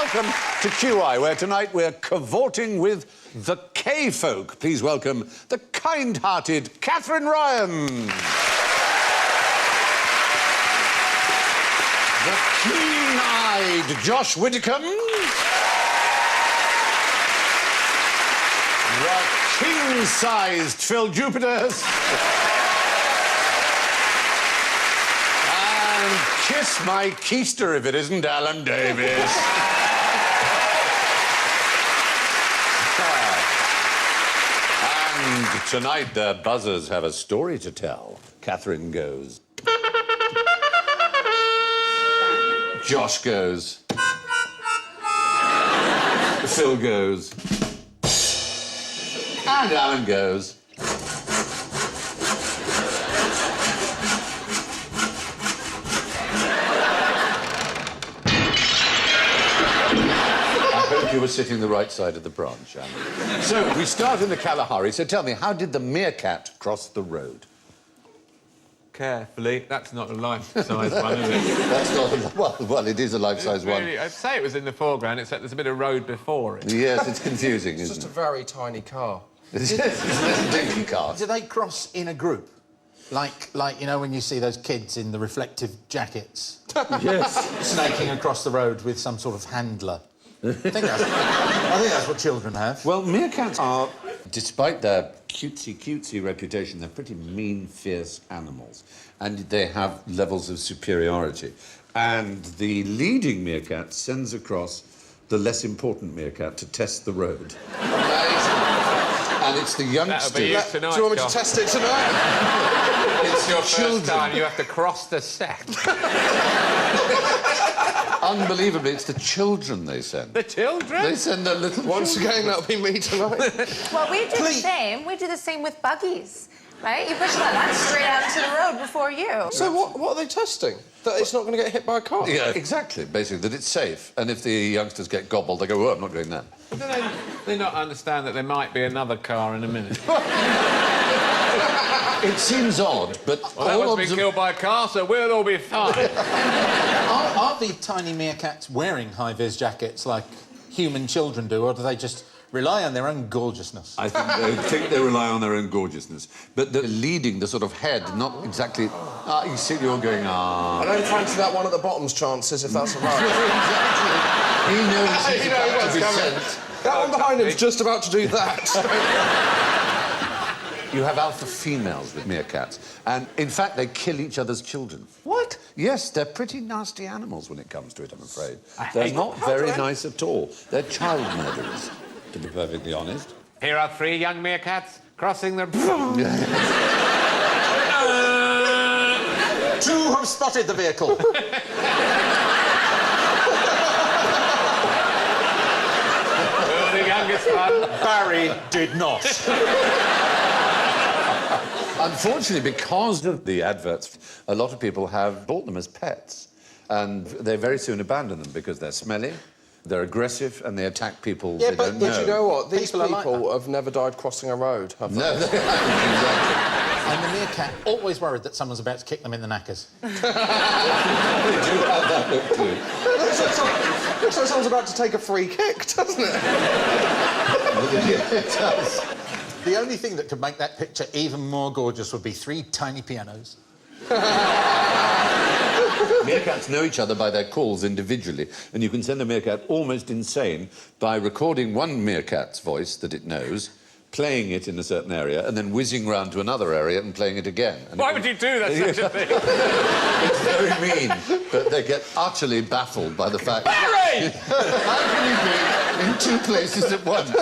Welcome to QI, where tonight we're cavorting with the K-folk. Please welcome the kind-hearted Katherine Ryan. The keen-eyed Josh Widdicombe. The king-sized Phil Jupiters. And kiss my keister if it isn't Alan Davis. And tonight their buzzers have a story to tell. Katherine goes. Josh goes. Phil goes. And Alan goes. You were sitting the right side of the branch, Alan. So, we start in the Kalahari. So tell me, how did the meerkat cross the road? Carefully. That's not a life-size one, is it? That's not a... Well, it is a life-size one. Really, I'd say it was in the foreground, except there's a bit of road before it. Yes, it's confusing, isn't it? It's just a very tiny car. It's a dinky car. Do they cross in a group? Like, you know, when you see those kids in the reflective jackets? Yes. Snaking across the road with some sort of handler. I think that's what children have. Well, meerkats are, despite their cutesy reputation, they're pretty mean, fierce animals. And they have levels of superiority. And the leading meerkat sends across the less important meerkat to test the road. And it's the youngsters... That'll be you tonight, Do you want me to test it tonight? It's your first time, you have to cross the set. Unbelievably, it's the children they send. The children? They send their little... Once again, that'll be me tonight. Well, we do the same. We do the same with buggies, right? You push that straight out into the road before you. So what are they testing? That it's not going to get hit by a car? Yeah, exactly. Basically, that it's safe. And if the youngsters get gobbled, they go, oh, I'm not doing that. Do they not understand that there might be another car in a minute? It seems odd, but... Well, that one's been killed by a car, so we'll all be fine. Are the tiny meerkats wearing high-vis jackets like human children do, or do they just rely on their own gorgeousness? I think they rely on their own gorgeousness. But they're leading the sort of head, not exactly... you see, you're going, I don't fancy that one at the bottom's chances, if that's all right. Exactly. He knows he's about to be sent. That one behind him's just about to do that. You have alpha females with meerkats, and in fact they kill each other's children. What? Yes, they're pretty nasty animals when it comes to it, I'm afraid. They're not very nice at all. They're child murderers, to be perfectly honest. Here are 3 young meerkats crossing the... 2 have spotted the vehicle. The youngest one. Barry did not. Unfortunately, because of the adverts, a lot of people have bought them as pets. And they very soon abandon them because they're smelly, they're aggressive, and they attack people they don't know. But you know what? These People are people like have never died crossing a road, have they? No, they haven't, exactly. And the meerkat always worried that someone's about to kick them in the knackers. They do have that look too. Looks like someone's about to take a free kick, doesn't it? Yeah, it does. The only thing that could make that picture even more gorgeous would be 3 tiny pianos. Meerkats know each other by their calls individually, and you can send a meerkat almost insane by recording one meerkat's voice that it knows, playing it in a certain area, and then whizzing round to another area and playing it again. And Why would you do that, such a thing? It's very mean, but they get utterly baffled by the fact... Barry! How can you be in 2 places at once?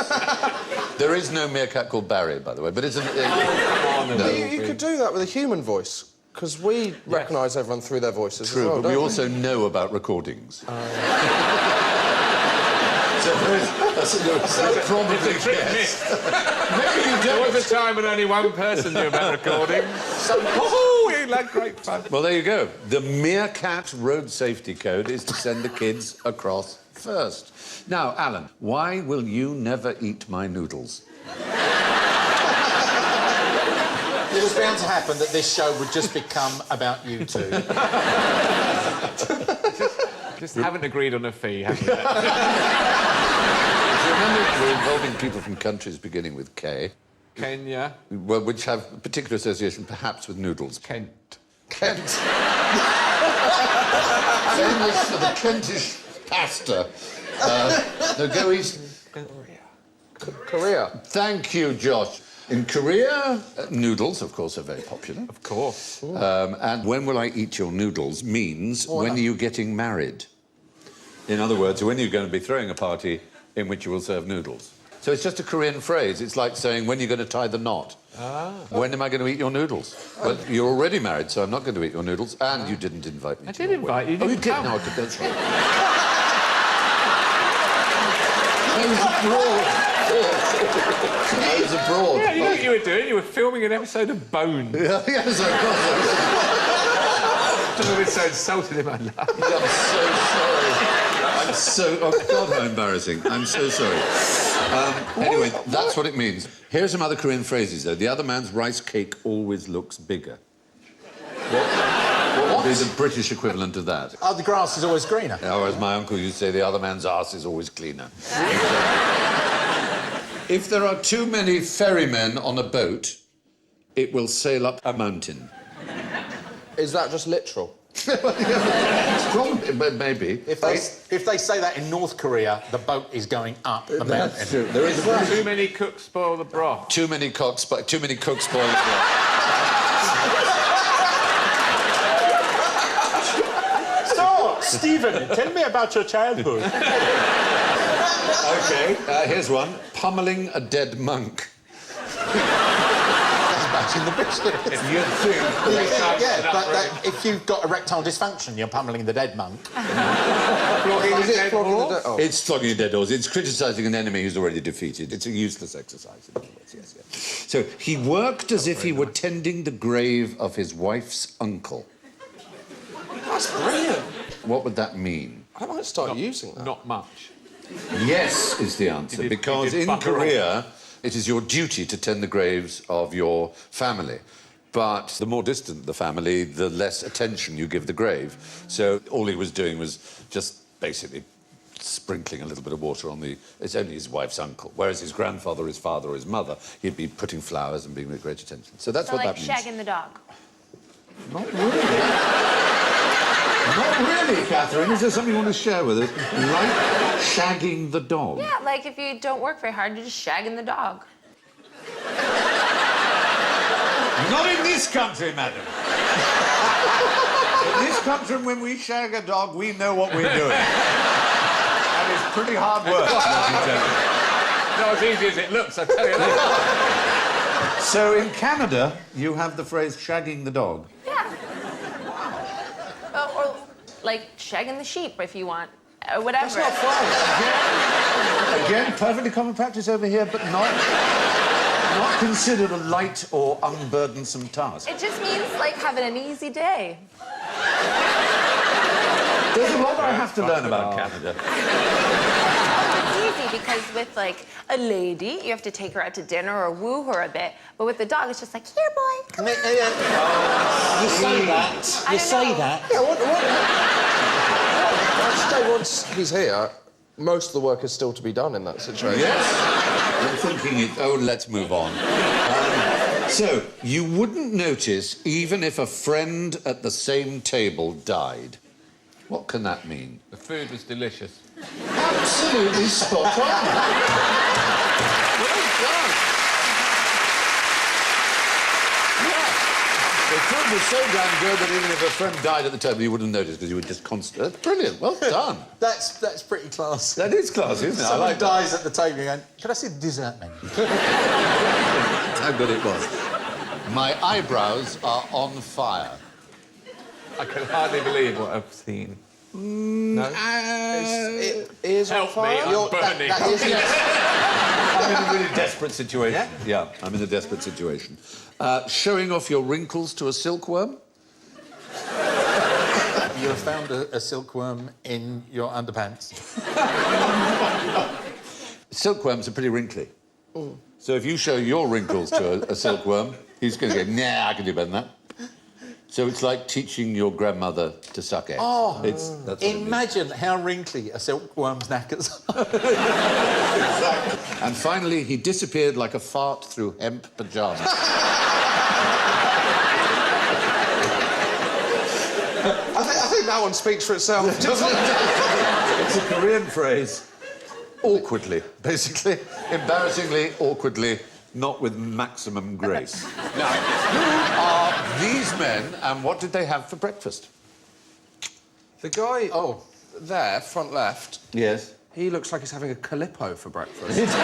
There is no meerkat called Barry, by the way, but it's... You could do that with a human voice. Because we recognise everyone through their voices True, as well, but we don't also know about recordings. So that's probably It's a trick miss. Maybe you There don't. was a time when only one person knew about recording. Oh, we had great fun. Well, there you go. The Meerkat Road Safety Code is to send the kids across first. Now, Alan, why will you never eat my noodles? It was bound to happen that this show would just become about you two. Just haven't agreed on a fee, haven't we? Remember, we're involving people from countries beginning with K, Kenya, well, which have a particular association, perhaps, with noodles. Kent. Kent. Famous for the Kentish pasta. No, go east. Korea. Thank you, Josh. In Korea, noodles, of course, are very popular. Of course. And when will I eat your noodles means when are you getting married? In other words, when are you going to be throwing a party in which you will serve noodles? So it's just a Korean phrase. It's like saying, when are you going to tie the knot? When am I going to eat your noodles? Well, you're already married, so I'm not going to eat your noodles. And you didn't invite me. I did invite you. Oh, you didn't did? come. No, that's right. I was abroad. I was abroad. Yeah, you know what you were doing? You were filming an episode of Bone. Yes, of course. I've never been so insulted in my life. I'm so sorry. I'm so... Oh, God, how embarrassing. I'm so sorry. Anyway, that's what it means. Here are some other Korean phrases, though. The other man's rice cake always looks bigger. What would be the British equivalent of that? Oh, the grass is always greener. Or as my uncle used to say, the other man's arse is always cleaner. If there are too many ferrymen on a boat, it will sail up a mountain. Is that just literal? It's probably, but maybe. If they say that in North Korea, the boat is going up the mountain. That's true. There is a Too many cooks spoil the broth. Too many cooks spoil the broth. So, Stephen, tell me about your childhood. OK, here's one. Pummeling a dead monk. That's in the biscuit. You'd think... Yeah, but if you've got erectile dysfunction, you're pummeling the dead monk. Is it flogging the dead? Oh. It's flogging a dead horse. It's criticising an enemy who's already defeated. It's a useless exercise, in other words, yes. So, he worked as if he were tending the grave of his wife's uncle. That's brilliant. What would that mean? I might start using that. Not much. Yes is the answer, He did because in bugger Korea, it is your duty to tend the graves of your family. But the more distant the family, the less attention you give the grave. So all he was doing was just basically sprinkling a little bit of water on the... It's only his wife's uncle. Whereas his grandfather, his father, or his mother, he'd be putting flowers and being with great attention. So that's So what like that means. shagging the dog. Not really. Not really, Catherine. Is there something you want to share with us? Like shagging the dog? Yeah, like if you don't work very hard, you're just shagging the dog. Not in this country, madam. In this country, when we shag a dog, we know what we're doing. And it's pretty hard work, let me tell you. Not as easy as it looks, I tell you that. So in Canada, you have the phrase shagging the dog. Yeah. Or like shagging the sheep if you want, or whatever. That's not fun. Again, perfectly common practice over here, but not considered a light or unburdensome task. It just means like having an easy day. There's a lot I have to learn about Canada. It's easy because with like a lady, you have to take her out to dinner or woo her a bit. But with the dog, it's just like, here, boy, come on. You say that. I You don't say know. that. Yeah, once he's here, most of the work is still to be done in that situation. Yes. I'm thinking, let's move on. So, you wouldn't notice even if a friend at the same table died. What can that mean? The food was delicious. Absolutely spot on. The food was so damn good that even if a friend died at the table, you wouldn't notice because you would just constantly... That's brilliant. Well done. That's pretty class. That is classy, isn't it? I Someone like that. dies at the table, you're going, can I see the dessert menu? How good it was. My eyebrows are on fire. I can hardly believe what I've seen. No. Ears on Help me, fire? I'm burning. That is, yes. I'm in a really desperate situation. Yeah, I'm in a desperate situation. Showing off your wrinkles to a silkworm? You have found a silkworm in your underpants. Silkworms are pretty wrinkly. So if you show your wrinkles to a silkworm, he's going to go, nah, I can do better than that. So it's like teaching your grandmother to suck eggs. Oh, that's what it means. imagine how wrinkly a silkworm's knackers are. And finally, he disappeared like a fart through hemp pyjamas. I think that one speaks for itself, doesn't it? It's a Korean phrase. Awkwardly, basically. Embarrassingly, awkwardly, not with maximum grace. Now, who are these men and what did they have for breakfast? The guy there, front left, Yes. he looks like he's having a Calippo for breakfast. He does.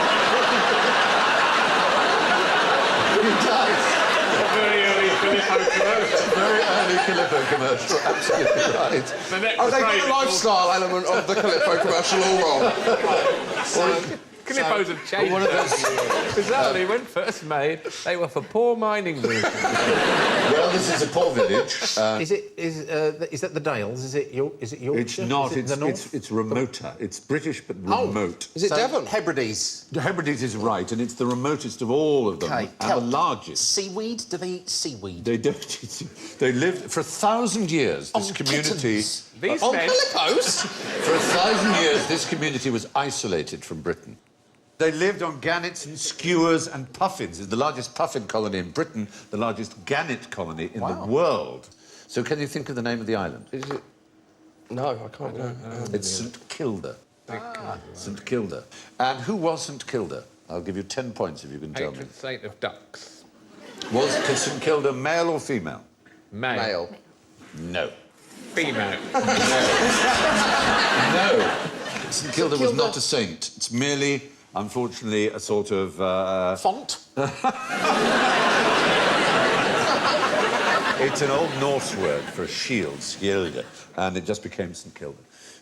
Very early Filippo commercial. Very early Calippo commercial, absolutely right. The next Oh, they got phrase the lifestyle element of the Calippo commercial all wrong. Calippos have changed. One of those... Bizarrely, when first made, they were for poor mining workers. Well, this is a poor village. Is that the Dales? Is it Yorkshire? It's not. Is it the north? It's remoter. It's British, but remote. Is it Devon? Hebrides. The Hebrides is right, and it's the remotest of all of them, Okay, and the largest. Seaweed? Do they eat seaweed? They don't. They lived for 1,000 years. This On community. kittens. These On men... Calippos? For 1,000 years, this community was isolated from Britain. They lived on gannets and skewers and puffins. It's the largest puffin colony in Britain, the largest gannet colony in the world. So can you think of the name of the island? Is it... No, I can't know. It's St Kilda. St Kilda. And who was St Kilda? I'll give you 10 points if you can tell me. Patron saint of ducks. Was St Kilda male or female? Male. No. Female. No. St Kilda was not a saint. It's merely, unfortunately, a sort of... Font? It's an Old Norse word for a shield, skjölde, and it just became St Kilda.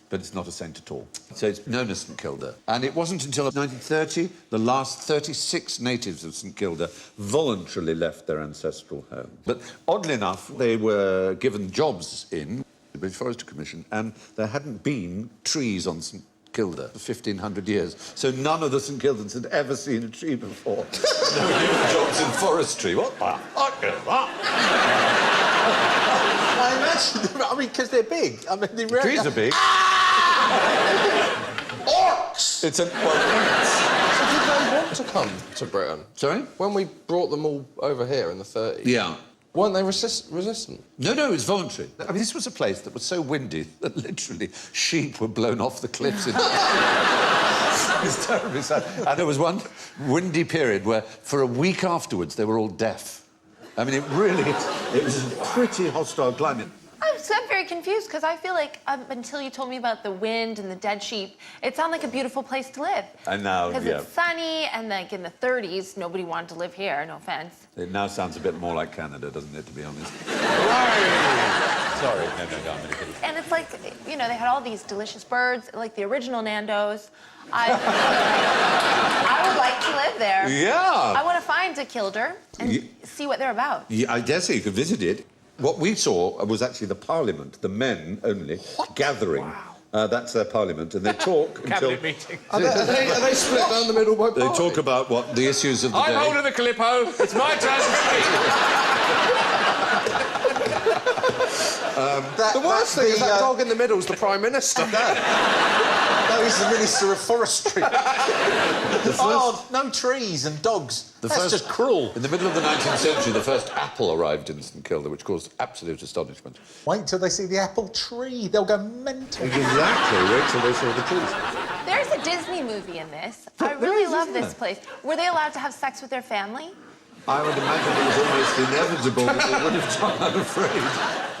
But it's not a saint at all. So it's known as St Kilda. And it wasn't until 1930 the last 36 natives of St Kilda voluntarily left their ancestral home. But oddly enough, they were given jobs in the British Forestry Commission, and there hadn't been trees on St Kilda for 1,500 years. So none of the St Kildans had ever seen a tree before. They were given jobs in forestry. What the fuck is that? I imagine... I mean, because they're big. I mean, they really... Trees are big. Orcs! It's a... So did they want to come to Britain? Sorry? When we brought them all over here in the 30s, Yeah. weren't they resistant? No, it was voluntary. I mean, this was a place that was so windy that literally sheep were blown off the cliffs. It's terribly sad. And there was one windy period where, for a week afterwards, they were all deaf. I mean, it was a pretty hostile climate. I'm very confused because I feel like until you told me about the wind and the dead sheep, it sounded like a beautiful place to live. And now, Because yeah. it's sunny, and like in the 30s, nobody wanted to live here. No offense. It now sounds a bit more like Canada, doesn't it, to be honest? Sorry. No, I'm only kidding. And it's like, you know, they had all these delicious birds, like the original Nando's. I would like to live there. Yeah. I want to find a Kilder and see what they're about. Yeah, I dare say you could visit it. What we saw was actually the parliament, the men only, gathering. Wow. That's their parliament, and they talk until... Cabinet meeting. Are they split down the middle by They party? talk about what the issues of the I'm day... holding the Calippo. It's my turn to speak. The worst thing is that dog in the middle's the Prime Minister. No, he's the Minister of Forestry. Oh, no trees and dogs. That's just cruel. In the middle of the 19th century, the first apple arrived in St Kilda, which caused absolute astonishment. Wait till they see the apple tree. They'll go mental. Exactly. Wait till they saw the trees. There's a Disney movie in this. I really love this place. Were they allowed to have sex with their family? I would imagine it was almost inevitable that they would have done, I'm afraid.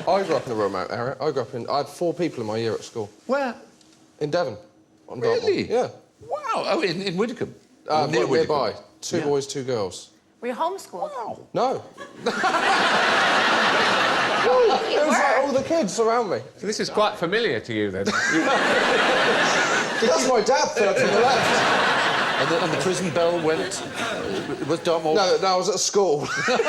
I grew up in a remote area. I had 4 people in my year at school. Where? In Devon. On Really? Dartmoor. Yeah. Wow. Oh, in Widdicombe? Nearby. 2 boys, 2 girls. Were you homeschooled? No. You It was like were. all the kids around me. So this is quite familiar to you, then? That's my dad, third from the left. And the prison bell went... was Dartmoor... No, I was at school. But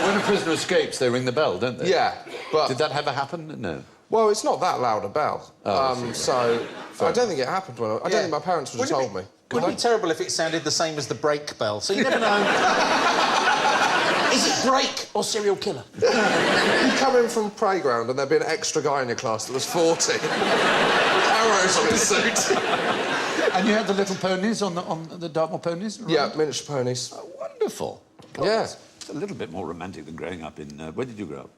when a prisoner escapes, they ring the bell, don't they? Yeah, but... Did that ever happen? No. Well, it's not that loud a bell. Oh, So I don't think it happened when I don't think my parents would have told me. Wouldn't it be terrible if it sounded the same as the break bell? So you never know. Is it break or serial killer? You come in from playground and there'd be an extra guy in your class that was 40. With arrows on his suit. And you had the little ponies on the Dartmoor ponies? Right? Yeah, miniature ponies. Oh, wonderful. God, Yeah. It's a little bit more romantic than growing up in... where did you grow up?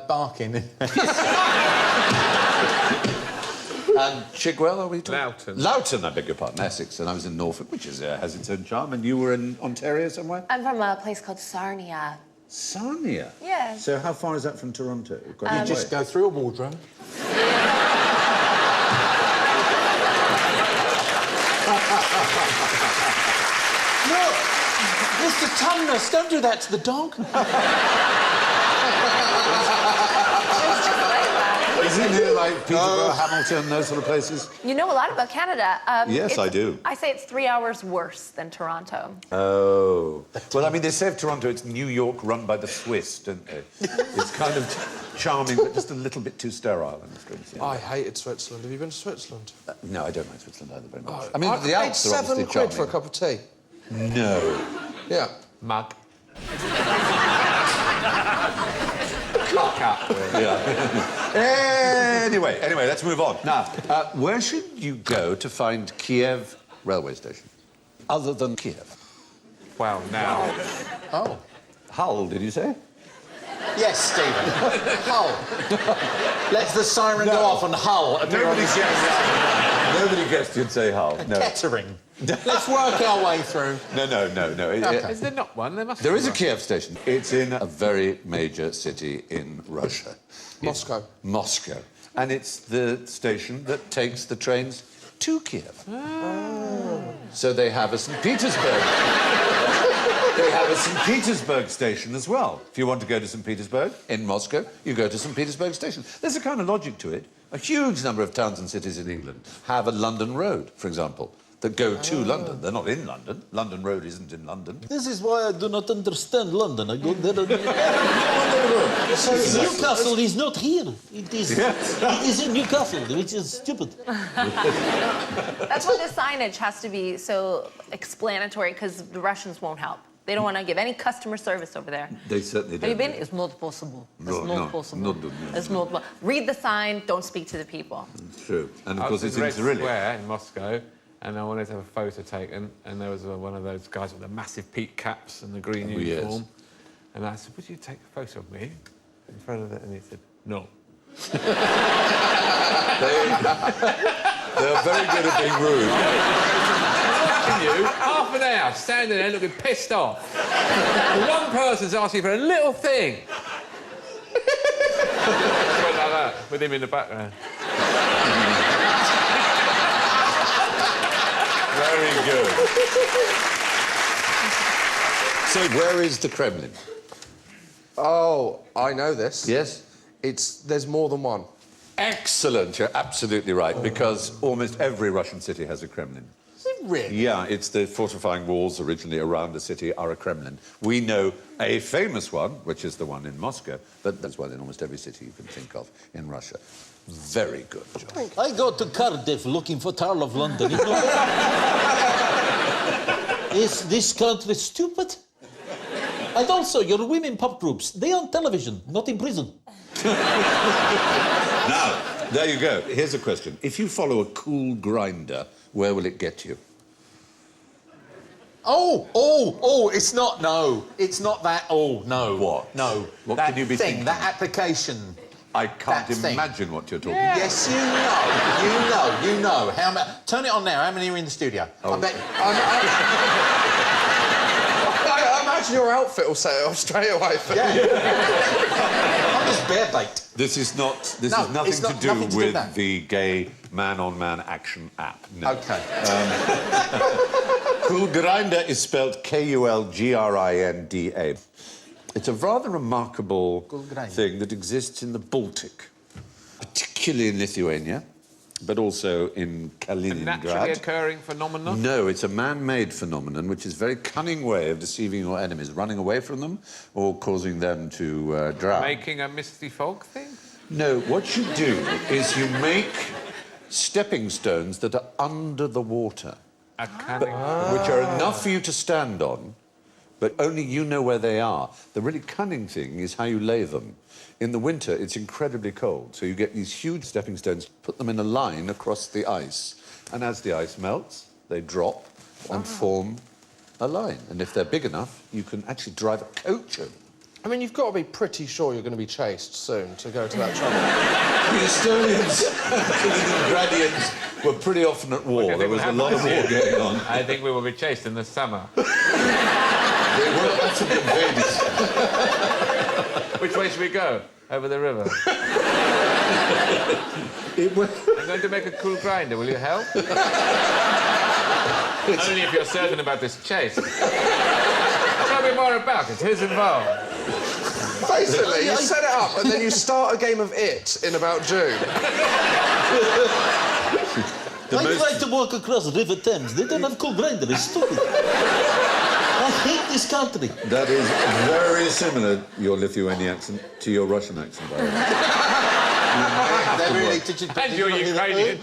Barking. And Chigwell, are we talking? Loughton. Loughton, I beg your pardon, Essex. And I was in Norfolk, which has its own charm. And you were in Ontario somewhere? I'm from a place called Sarnia. Sarnia? Yeah. So how far is that from Toronto? Quite a You way. just go through a wardrobe. No! Mr. Tumnus, don't do that to the dog. Isn't it like Peterborough, Hamilton, those sort of places? You know a lot about Canada. Yes, I it's- do. I say it's 3 hours worse than Toronto. Oh. Well, I mean, they say of Toronto it's New York run by the Swiss, don't they? It's kind of charming, but just a little bit too sterile in the streets. Yeah. I hated Switzerland. Have you been to Switzerland? No, I don't like Switzerland either very much. I mean, I the paid Alps are obviously £7 charming. for a cup of tea. No. Yeah. Mug. Anyway, let's move on. Now, where should you go to find Kiev railway station? Other than Kiev? Well, now. Oh. Hull, did you say? Yes, Stephen. Hull. Let the siren go off and Hull appear on the Nobody guessed you'd say Hull. No. Kettering. Let's work our way through. No. Is there not one? There must There be is a one. Kiev station. It's in a very major city in Russia. Moscow. Moscow. And it's the station that takes the trains to Kiev. So they have a St. Petersburg. They have a St. Petersburg station as well. If you want to go to St. Petersburg in Moscow, you go to St. Petersburg station. There's a kind of logic to it. A huge number of towns and cities in England have a London Road, for example, that go to London. They're not in London. London Road isn't in London. This is why I do not understand London. I go there. Newcastle is not here. It is in Newcastle, which is stupid. That's why the signage has to be so explanatory, because the Russians won't help. They don't want to give any customer service over there. They certainly Have you don't. been? It's not possible. It's No, not no, possible. no, no, no. It's not. Read the sign. Don't speak to the people. It's true. And of I course was it's in in Red Cyrillic. Square in Moscow, and I wanted to have a photo taken, and there was one of those guys with the massive peak caps and the green Oh, yes. uniform. And I said, would you take a photo of me in front of it? And he said, no. They're very good at being rude. You, half an hour standing there looking pissed off. One person's asking for a little thing. Went like that, with him in the background. Very good. So where is the Kremlin? Oh, I know this. Yes? There's more than one. Excellent. You're absolutely right, because almost every Russian city has a Kremlin. Really? Yeah, it's the fortifying walls originally around a city are a Kremlin. We know a famous one, which is the one in Moscow, but there's one in almost every city you can think of in Russia. Very good, John. I go to Cardiff looking for Tower of London. You know? Is this country stupid? And also, your women pop groups, they on television, not in prison. Now, there you go. Here's a question. If you follow a cool grinder, where will it get you? Oh, it's not, no. It's not that, no. What? No. What that can you be thing, thinking? that application. I can't That thing. imagine what you're talking Yes, you know. How many? Turn it on now. How many are in the studio? Oh. I bet. I imagine your outfit will set it off straight away. I'm just bear baked. This is No, nothing it's to not- do nothing to do with with that. the gay man-on-man action app. No. Okay. Kulgrinda is spelled Kulgrinda. It's a rather remarkable thing that exists in the Baltic, particularly in Lithuania, but also in Kaliningrad. Naturally occurring phenomenon? No, it's a man-made phenomenon, which is a very cunning way of deceiving your enemies, running away from them or causing them to drown. Making a misty fog thing? No, what you do is you make stepping stones that are under the water, A cunning... which are enough for you to stand on, but only you know where they are. The really cunning thing is how you lay them. In the winter, it's incredibly cold, so you get these huge stepping stones, put them in a line across the ice, and as the ice melts, they drop and form a line. And if they're big enough, you can actually drive a coach over them. I mean, you've got to be pretty sure you're going to be chased soon to go to that trouble. The Estonians and the Gradians were pretty often at war. There was a lot of war going on. I think we will be chased in the summer. They were often invaded. Which way should we go? Over the river. I'm going to make a cool grinder. Will you help? Only if you're certain about this chase. Tell me more about it. Who's involved? Basically, you set it up and then you start a game of It in about June. I tried to walk across the River Thames. They don't have cool grinder. It's stupid. I hate this country. That is very similar, your Lithuanian accent, to your Russian accent, by the way. And you're Ukrainian.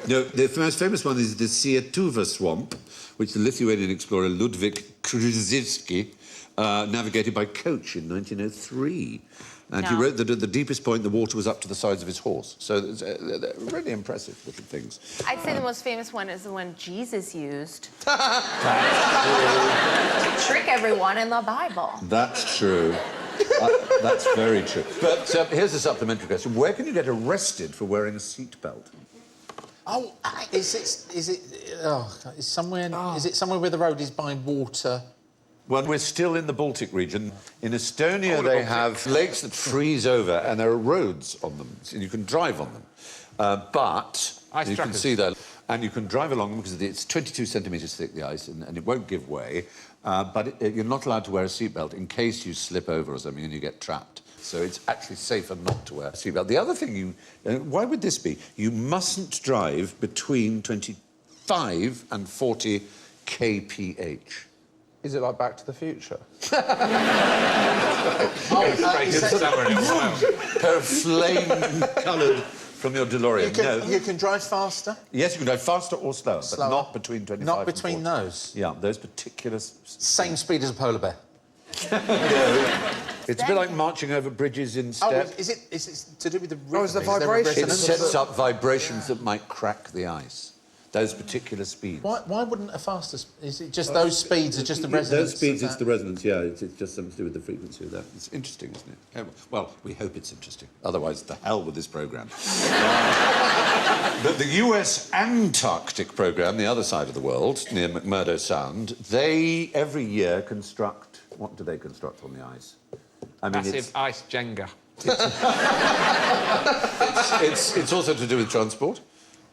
No, the most famous one is the Sietuva swamp, which the Lithuanian explorer Ludwik Krzyzewski navigated by coach in 1903. And he wrote that at the deepest point, the water was up to the sides of his horse. So they're really impressive little things. I'd say the most famous one is the one Jesus used to trick everyone in the Bible. That's true. That's very true. But here's a supplementary question. Where can you get arrested for wearing a seatbelt? Oh, is it somewhere where the road is by water? Well, we're still in the Baltic region. In Estonia, they have lakes that freeze over, and there are roads on them, so you can drive on them. But Ice you can trackers. see that, and you can drive along them because it's 22 centimetres thick, the ice, and it won't give way. But you're not allowed to wear a seatbelt in case you slip over or something and you get trapped. So it's actually safer not to wear a seatbelt. The other thing why would this be? You mustn't drive between 25 and 40 kph. Is it like Back to the Future? Pair of flame-coloured from your DeLorean. You can drive faster? Yes, you can drive faster or slower, but not between 25 Not and between 40. those? Yeah, those particular... Same speed as a polar bear? It's a bit like marching over bridges in step. Oh, is it to do with the... Oh, is the is there a vibration? It resonance? sets up vibrations that might crack the ice. Those particular speeds. Why wouldn't a faster... Is it just those speeds are just the resonance? Those speeds, of it's that? the resonance, yeah. It's just something to do with the frequency of that. It's interesting, isn't it? Oh, well, we hope it's interesting. Otherwise, the hell with this programme. But the US Antarctic programme, the other side of the world, near McMurdo Sound, they, every year, construct... What do they construct on the ice? I mean, Massive ice Jenga. it's also to do with transport.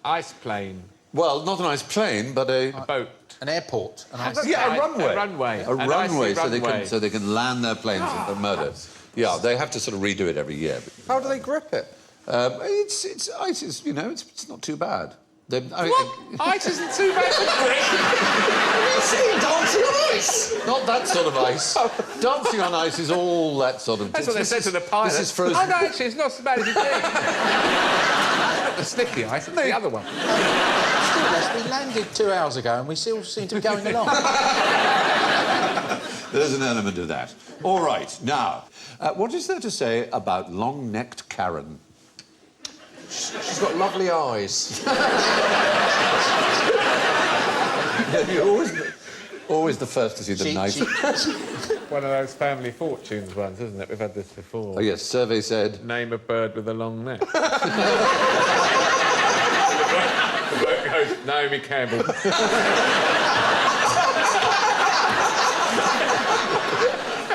Ice plane. Well, not an ice plane, but a Boat. An airport. An ice... yeah, a runway. A runway. A An runway, icy runway. so they can land their planes at McMurdo. Yeah, they have to sort of redo it every year. How do they grip it? It's ice is, you know, it's not too bad. Ice isn't too bad for Dancing on ice! Not that sort of ice. Dancing on ice is all that sort of... That's what they said to the pilot. This is frozen. Oh, no, actually, it's not so bad as you think. Not the sniffy ice, it's the other one. We landed 2 hours ago and we still seem to be going along. There's an element of that. All right, now, what is there to say about long-necked Karen? She's got lovely eyes. You're always the first to see the knife. One of those family fortunes ones, isn't it? We've had this before. Oh, yes, survey said... Name a bird with a long neck. The bloke goes, Naomi Campbell.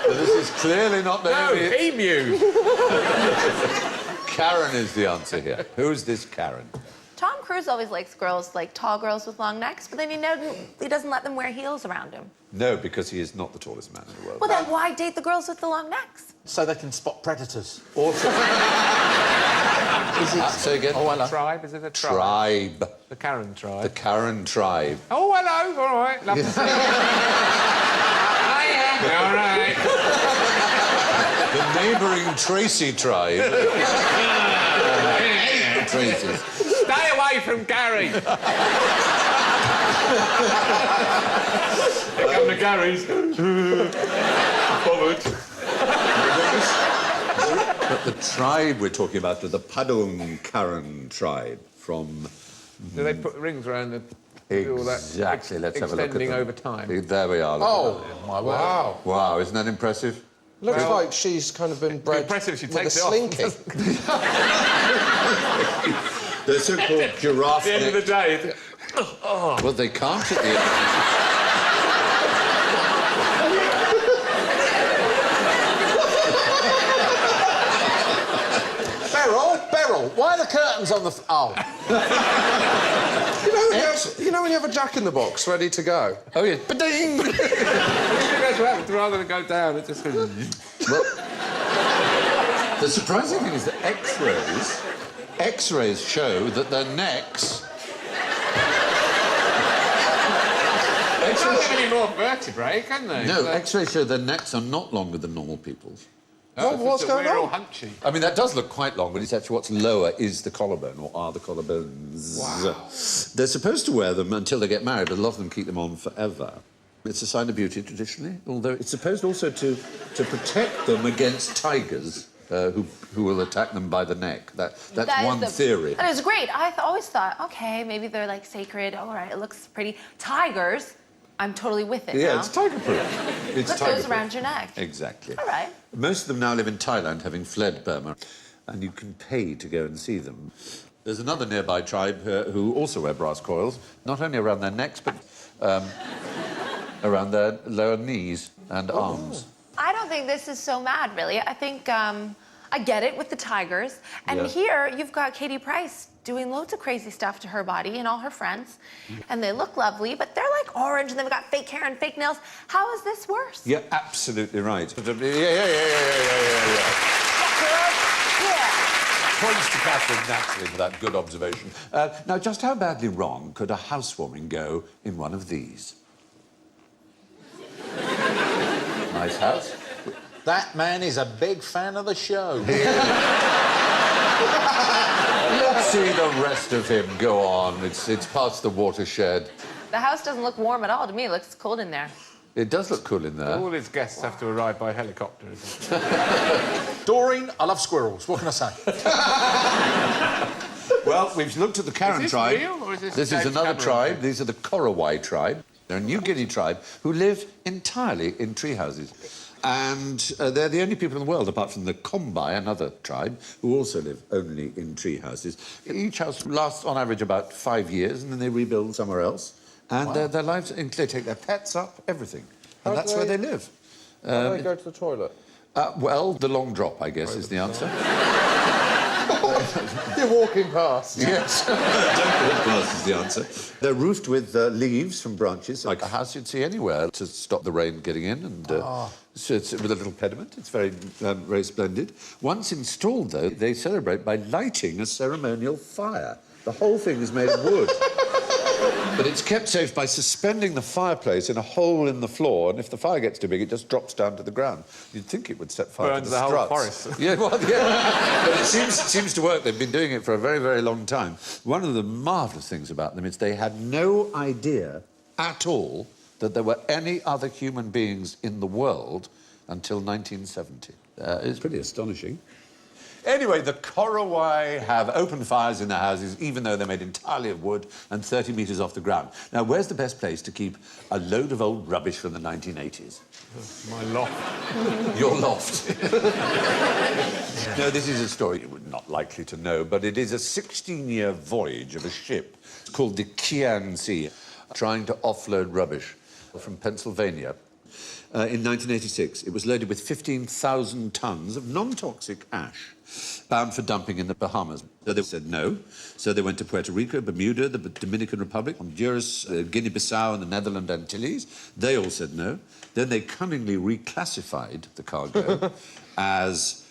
This is clearly not No, Naomi. emu. Karen is the answer here. Who's this Karen? Tom Cruise always likes girls, like tall girls with long necks, but then he doesn't let them wear heels around him. No, because he is not the tallest man in the world. Well, then why date the girls with the long necks? So they can spot predators. Also... Say again? Oh, hello. Tribe? Is it a tribe? Tribe. The Karen tribe. The Karen tribe. Oh, hello. All right. Love to see you. Hiya. All right. The neighbouring Tracy tribe. The Tracys. Stay away from Gary. Here come the Garys. Bothered. But the tribe we're talking about are the Padung Karen tribe from... Do they put rings around the... do all that Exactly. Let's have a look at them. extending over time. There we are. Look Oh, at My word. wow. that. Wow, isn't that impressive? Looks like she's kind of been bred impressive if she with takes a it off. slinky. The so-called giraffe At the end of the neck. day, it's... Well, they can't at the end. Beryl, why are the curtains on the... Oh. You know when you have a jack-in-the-box ready to go? Oh, yeah. Ba-ding! rather than go down, it just goes... Well, the surprising thing is that X-rays show that their necks... They can't get any more vertebrae, can they? No, X-rays show their necks are not longer than normal people's. What's going We're all on? hunchy. I mean, that does look quite long, but it's actually what's lower is the collarbone, or are the collarbones. Wow. They're supposed to wear them until they get married, but a lot of them keep them on forever. It's a sign of beauty, traditionally, although it's supposed also to protect them against tigers who will attack them by the neck. That's one theory. That is great. I always thought, okay, maybe they're like sacred. All right, it looks pretty. Tigers, I'm totally with it Yeah, now. it's tiger-proof. It's Put those around your neck. Exactly. All right. Most of them now live in Thailand, having fled Burma, and you can pay to go and see them. There's another nearby tribe who also wear brass coils, not only around their necks, but around their lower knees and arms. I don't think this is so mad, really. I think I get it with the tigers. And Yeah. here you've got Katie Price doing loads of crazy stuff to her body and all her friends. And they look lovely, but they're like orange and they've got fake hair and fake nails. How is this worse? You're absolutely right. Yeah. Yeah. Points to Catherine, naturally, for that good observation. Now, just how badly wrong could a housewarming go in one of these? Nice house. That man is a big fan of the show. Let's see the rest of him go on. It's past the watershed. The house doesn't look warm at all to me. It looks cold in there. It does look cool in there. All his guests have to arrive by helicopter. Doreen, I love squirrels. What can I say? Well, we've looked at the Karen Is this tribe. real, or is this This is James another Cameron tribe. thing? These are the Korowai tribe. They're a New Guinea tribe who live entirely in tree houses. And they're the only people in the world, apart from the Kombai, another tribe, who also live only in tree houses. Each house lasts, on average, about 5 years, and then they rebuild somewhere else. And their lives, they take their pets up, everything. And that's where they live. How do they go to the toilet? Well, the long drop, I guess, is the answer. You're walking past. Yes. Don't walk past is the answer. They're roofed with leaves from branches, like a house you'd see anywhere, to stop the rain getting in. And so it's with a little pediment. It's very, very splendid. Once installed, though, they celebrate by lighting a ceremonial fire. The whole thing is made of wood. But it's kept safe by suspending the fireplace in a hole in the floor, and if the fire gets too big, it just drops down to the ground. You'd think it would set fire Burns to the the whole struts. forest. Yeah, well, yeah. But it seems to work. They've been doing it for a very, very long time. One of the marvellous things about them is they had no idea at all that there were any other human beings in the world until 1970. It's pretty astonishing. Anyway, the Korowai have open fires in their houses, even though they're made entirely of wood and 30 metres off the ground. Now, where's the best place to keep a load of old rubbish from the 1980s? My loft. Your loft. No, this is a story you're not likely to know, but it is a 16-year voyage of a ship called the Qianxi, trying to offload rubbish from Pennsylvania. in 1986. It was loaded with 15,000 tons of non-toxic ash, bound for dumping in the Bahamas. So they said no. So they went to Puerto Rico, Bermuda, the Dominican Republic, Honduras, Guinea-Bissau and the Netherlands Antilles. They all said no. Then they cunningly reclassified the cargo as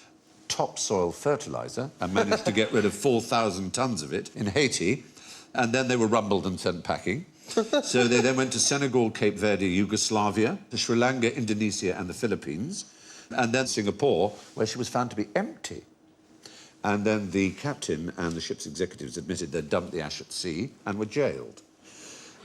topsoil fertiliser and managed to get rid of 4,000 tons of it in Haiti. And then they were rumbled and sent packing. So they then went to Senegal, Cape Verde, Yugoslavia, to Sri Lanka, Indonesia and the Philippines, and then Singapore, where she was found to be empty. And then the captain and the ship's executives admitted they'd dumped the ash at sea and were jailed.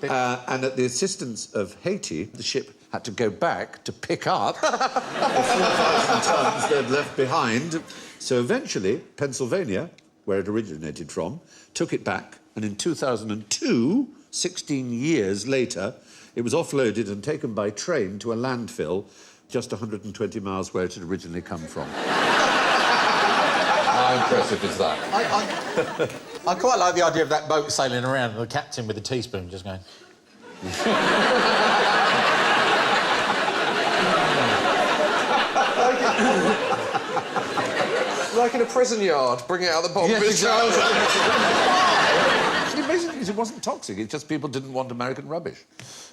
And at the assistance of Haiti, the ship had to go back to pick up the 4,000 tons they'd left behind. So eventually, Pennsylvania, where it originated from, took it back, and in 2002, 16 years later, it was offloaded and taken by train to a landfill just 120 miles where it had originally come from. How impressive is that? I quite like the idea of that boat sailing around and the captain with a teaspoon just going... Like in a prison yard, bring it out the bottom of his trousers. Actually, basically, it wasn't toxic. It's just people didn't want American rubbish.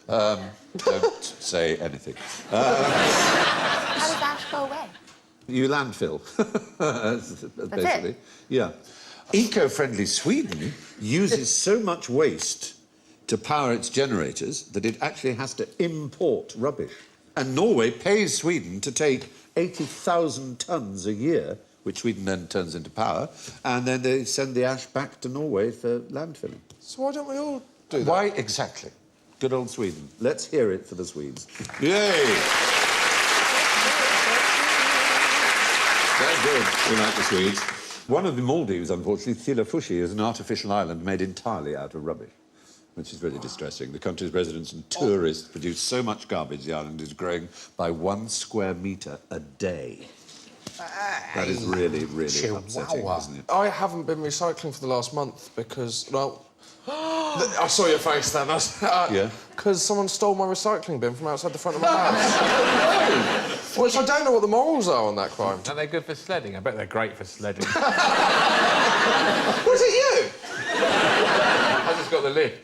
Don't say anything. How does ash go away? You landfill. Basically. it? Yeah. Eco-friendly Sweden uses so much waste to power its generators that it actually has to import rubbish. And Norway pays Sweden to take 80,000 tonnes a year, which Sweden then turns into power, and then they send the ash back to Norway for landfilling. So why don't we all do that? Why exactly? Good old Sweden. Let's hear it for the Swedes. Yay! Very good. We like the Swedes. One of the Maldives, unfortunately, Thilafushi, is an artificial island made entirely out of rubbish, which is really distressing. The country's residents and tourists produce so much garbage, the island is growing by 1 square metre a day. That is really, really upsetting, isn't it? I haven't been recycling for the last month because, well... I saw your face then. Yeah? Because someone stole my recycling bin from outside the front of my house. Which I don't know what the morals are on that crime. Are they good for sledding? I bet they're great for sledding. Was it you? I just got the lid.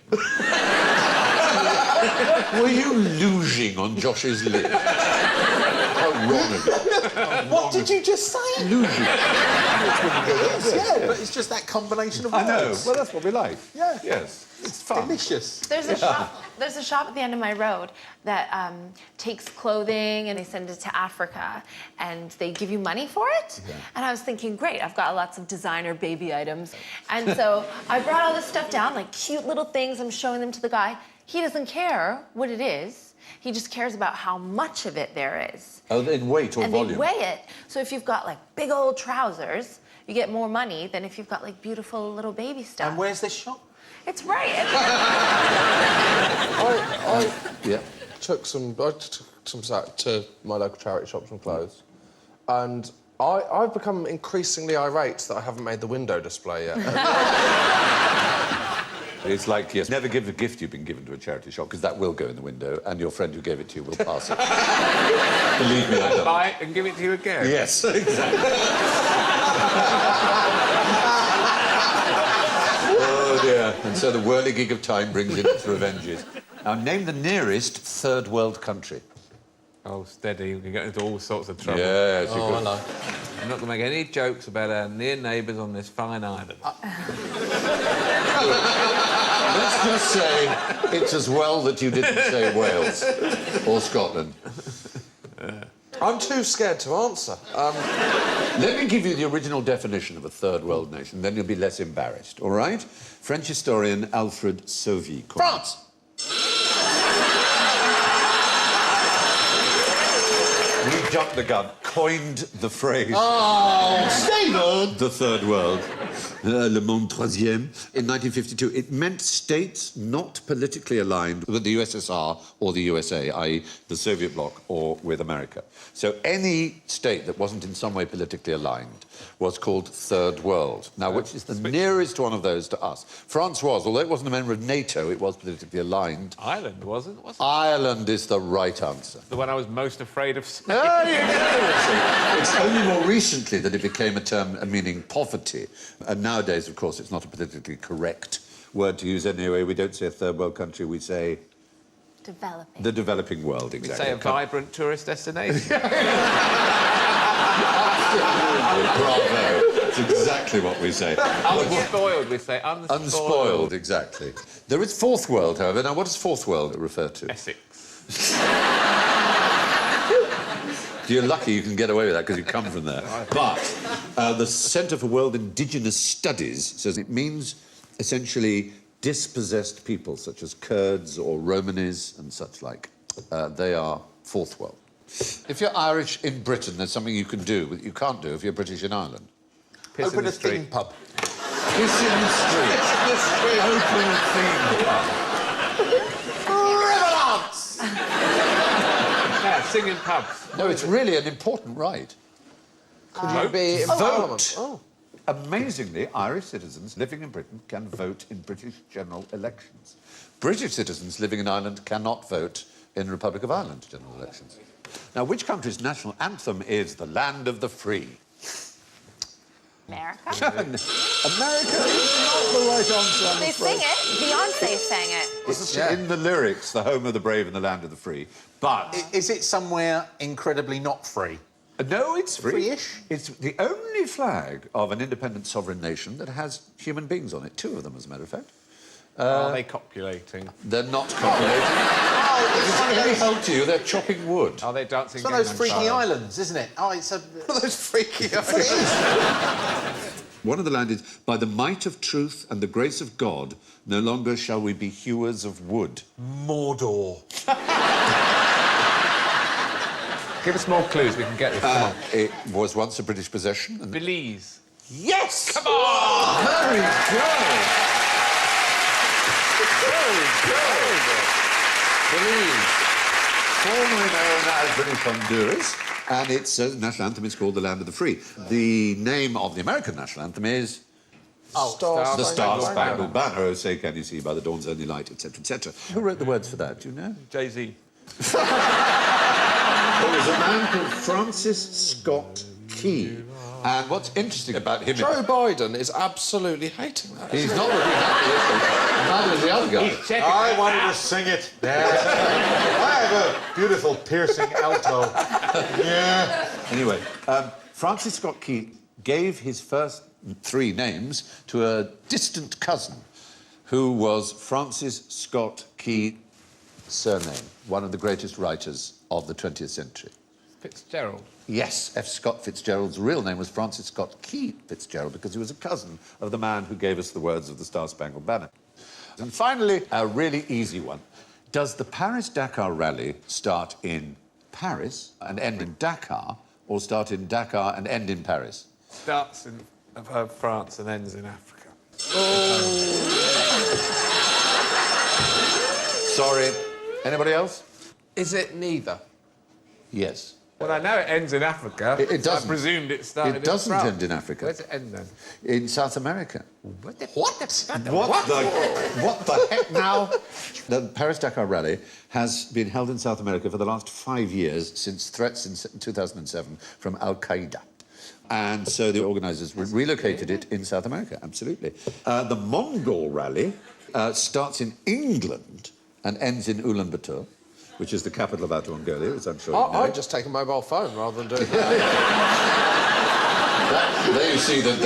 Were you luging on Josh's lid? How wrong of you. What did you just say? Luging. Yeah, but it's just that combination of words. I know. Well, that's what we like. Yeah. Yes. It's fun. Delicious. There's a shop. There's a shop at the end of my road that takes clothing and they send it to Africa, and they give you money for it. Yeah. And I was thinking, great, I've got lots of designer baby items, and so I brought all this stuff down, like cute little things. I'm showing them to the guy. He doesn't care what it is. He just cares about how much of it there is. Oh, in weight or and volume? And they weigh it. So if you've got, like, big old trousers, you get more money than if you've got, like, beautiful little baby stuff. And where's this shop? It's right. I Yeah. took some to my local charity shop, some clothes, and I've become increasingly irate that I haven't made the window display yet. It's like, yes, never give a gift you've been given to a charity shop, because that will go in the window, and your friend who gave it to you will pass it. Believe me, I've done Buy it and give it to you again. it. Yes, exactly. Oh, dear. And so the whirligig of time brings in its revenges. Now, name the nearest third world country. Oh, steady. You can get into all sorts of trouble. Yes, you Oh, could. hello. I'm not going to make any jokes about our near neighbours on this fine island. Let's just say it's as well that you didn't say Wales or Scotland. I'm too scared to answer. Let me give you the original definition of a third world nation, then you'll be less embarrassed, all right? French historian Alfred Sauvy. France! We jumped the gun. coined the phrase Oh, Stephen! the third world, le monde troisième, in 1952. It meant states not politically aligned with the USSR or the USA, i.e. the Soviet bloc, or with America. So any state that wasn't in some way politically aligned was called third world. Now, which is the nearest one of those to us? France was, although it wasn't a member of NATO, it was politically aligned. Ireland wasn't it? Ireland is the right answer. The one I was most afraid of saying. Oh, you know. It's only more recently that it became a term meaning poverty. And nowadays, of course, it's not a politically correct word to use anyway. We don't say a third world country, we say Developing. the developing world, We exactly. say a vibrant tourist destination. Bravo. It's exactly what we say. Unspoiled, we say unspoiled. Unspoiled, exactly. There is fourth world, however. Now, what does fourth world refer to? Essex. You're lucky you can get away with that because you come from there. But the Centre for World Indigenous Studies says it means essentially dispossessed people, such as Kurds or Romanis and such like. They are fourth world. If you're Irish in Britain, there's something you can do that you can't do if you're British in Ireland. Piss in Open the a street. theme pub. Piss in the street. Open a theme Yeah, singing pubs. No, it's really an important right. Could you be in Parliament? Vote. Amazingly, Irish citizens living in Britain can vote in British general elections. British citizens living in Ireland cannot vote in Republic of Ireland general elections. Now, which country's national anthem is the land of the free? America. America is not the right answer, I'm They afraid. sing it. Beyonce sang it. It's in the lyrics, the home of the brave and the land of the free. But Is it somewhere incredibly not free? no, it's free. Free-ish? It's the only flag of an independent sovereign nation that has human beings on it. 2 of them, as a matter of fact. Are they copulating? They're not copulating. It's any help to you, they're chopping wood. Are they dancing? It's one of those Gangnam freaky Style? islands, isn't it? Oh, it's a... Those freaky eyes. One of the lines is, by the might of truth and the grace of God, no longer shall we be hewers of wood. Mordor. Give us more clues. We can get this. Come on. It was once a British possession. And Belize. yes! Come on! Very good! Very good! Belize. Formerly known as British Honduras, and its national anthem is called the Land of the Free. The name of the American national anthem is... Star The Star Spangled Spangled Banner, oh, say can you see by the dawn's early light, etc., etc. Who wrote the words for that, do you know? Jay-Z. There was a man called Francis Scott Key. And what's interesting about him... Joe Biden is absolutely hating that. He's not looking happy, is he? Neither is the other guy. I wanted to sing it. Yeah. I have a beautiful piercing alto. Yeah. Anyway, Francis Scott Key gave his first 3 names to a distant cousin who was Francis Scott Key surname, one of the greatest writers of the 20th century. Fitzgerald. Yes, F. Scott Fitzgerald's real name was Francis Scott Key Fitzgerald because he was a cousin of the man who gave us the words of the Star Spangled Banner. And finally, a really easy one. Does the Paris-Dakar Rally start in Paris and end in Dakar, or start in Dakar and end in Paris? Starts in France and ends in Africa. Sorry. Anybody else? Is it neither? Yes. Well, I know it ends in Africa. It doesn't. I presumed it started It doesn't in France. end in Africa. Where's it end then? In South America. What? What the heck now? The Paris-Dakar Rally has been held in South America for the last 5 years since threats in 2007 from Al-Qaeda. And so the organisers relocated it in South America, absolutely. The Mongol Rally starts in England and ends in Ulaanbaatar, which is the capital of Outer Mongolia, as I'm sure you know. I'd just take a mobile phone rather than doing that. There you see the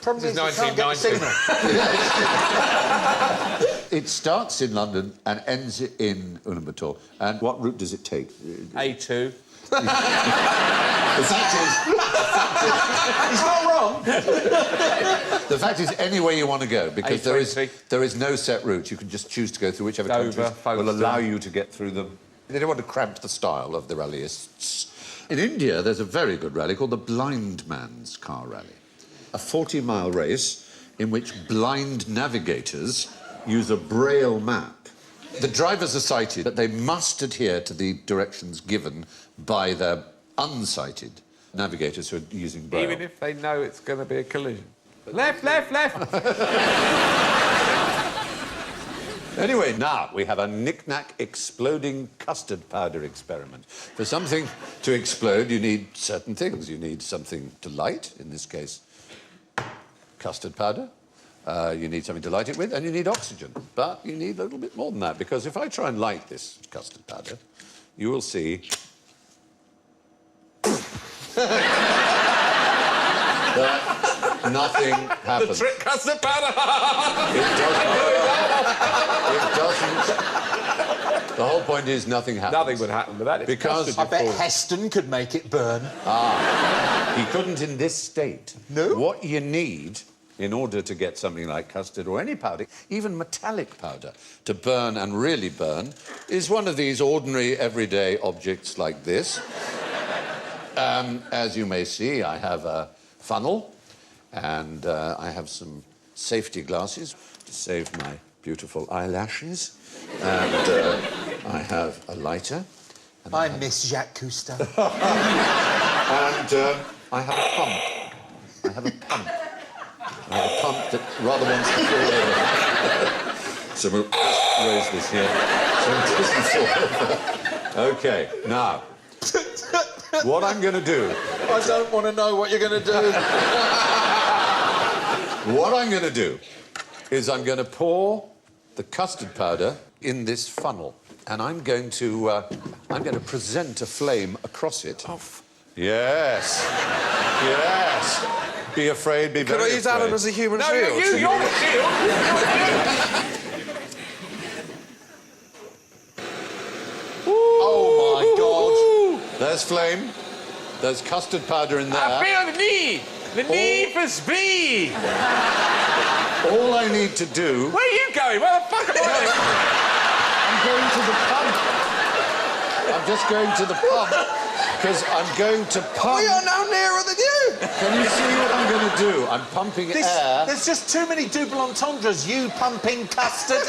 Problem is you can't get the 1990. signal. It starts in London and ends in Ulaanbaatar. And what route does it take? A2. The fact is... He's not wrong. The fact is, any way you want to go, because A20. there is no set route. You can just choose to go through whichever Dover, countries will Folkestone. allow you to get through them They don't want to cramp the style of the rallyists. In India, there's a very good rally called the Blind Man's Car Rally. A 40-mile race in which blind navigators use a braille map. The drivers are sighted, but they must adhere to the directions given by their unsighted navigators who are using braille. Even if they know it's going to be a collision. Left, left, left! Anyway, now we have a knick-knack exploding custard powder experiment. For something to explode, you need certain things. You need something to light, in this case, custard powder. You need something to light it with, and you need oxygen. But you need a little bit more than that, because if I try and light this custard powder, you will see that nothing happens. The trick custard powder! It doesn't. The whole point is nothing happens. Nothing would happen with that. It's Because custard, I bet you fool. Heston could make it burn. he couldn't in this state. No? What you need in order to get something like custard or any powder, even metallic powder, to burn and really burn, is one of these ordinary, everyday objects like this. As you may see, I have a funnel, and I have some safety glasses to save my beautiful eyelashes, and I have a lighter. And I miss Jacques Cousteau. And I have a pump. I have a pump. I have a pump that rather wants to fall over. So we'll just raise this here so it doesn't fall over. OK, now, what I'm going to do... I don't want to know what you're going to do. What I'm going to do is I'm going to pour the custard powder in this funnel, and I'm going to present a flame across it. Yes. Yes. Be afraid, be very Could I use afraid. Alan as a human No, shield? you're the shield! Oh, my God. There's flame. There's custard powder in there. I feel the need! The need for speed! All I need to do... Where are you going? Where the fuck am I? I'm going to the pump. I'm just going to the pump because I'm going to pump... We are now nearer than you! Can you see what I'm going to do? I'm pumping air. There's just too many double entendres. You pumping custard.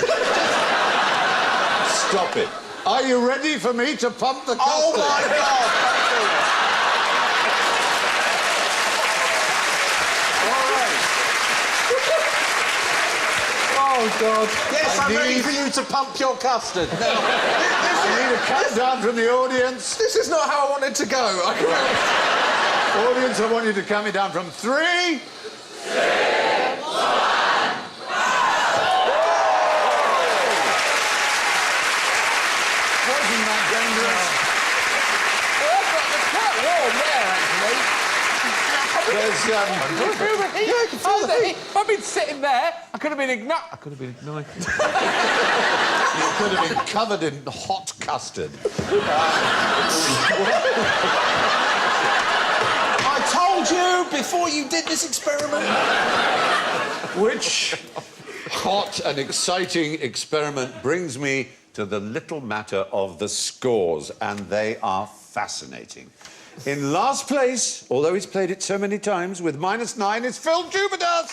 Stop it. Are you ready for me to pump the custard? Oh, my God. Oh, God. Yes, I'm ready need- for you to pump your custard. I need a countdown from the audience. This is not how I wanted to go. Audience, I want you to count me down from 3... Wasn't that dangerous? It's quite warm there, actually. There's, If I'd been sitting there, I could have been ignited. you could have been covered in hot custard. I told you before you did this experiment. Which hot and exciting experiment brings me to the little matter of the scores, and they are fascinating. In last place, although he's played it so many times, with -9, is Phil Jupitus.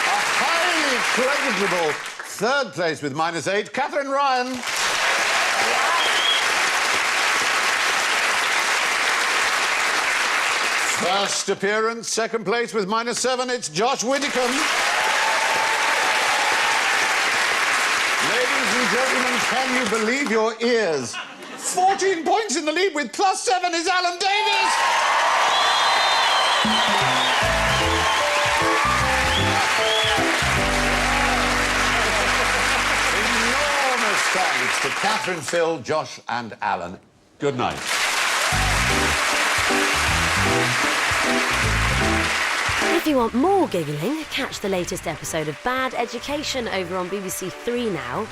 A highly creditable third place with -8, Catherine Ryan. First appearance, second place with -7, it's Josh Widdicombe. Ladies and gentlemen, can you believe your ears? 14 points in the lead with +7 is Alan Davis. Enormous thanks to Catherine, Phil, Josh and Alan. Good night. If you want more giggling, catch the latest episode of Bad Education over on BBC 3 now.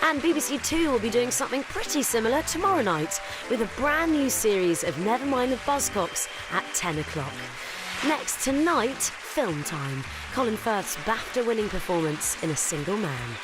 And BBC 2 will be doing something pretty similar tomorrow night with a brand new series of Nevermind the Buzzcocks at 10 o'clock. Next tonight, Film Time. Colin Firth's BAFTA-winning performance in A Single Man.